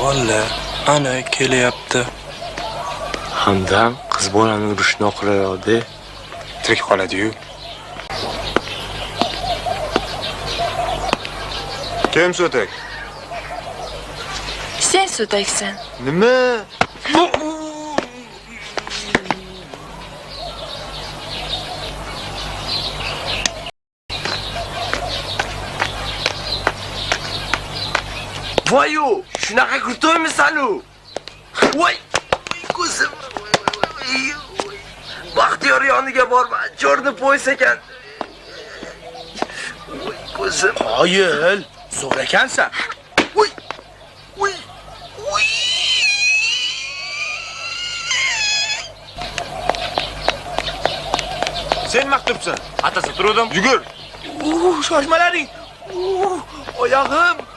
Valla, ana kelyapti. Hamdam qiz bolani urishni oqlayadi. Tirik qoladi-yu. Kim so'tak? Sen so'taksan. Nima? Voy-yu, shunaqa kurtoymisan-u? Voy, ko'zim. Baxtiyor yoniga borma, jo'rni po'ys ekan. Voy, ko'zim. Qoyil, zo'r ekansan. Voy. Voy. Voy. Sen maktubsan. Atasa turdim. Yugur. Shoshmalaring. Oyog'im.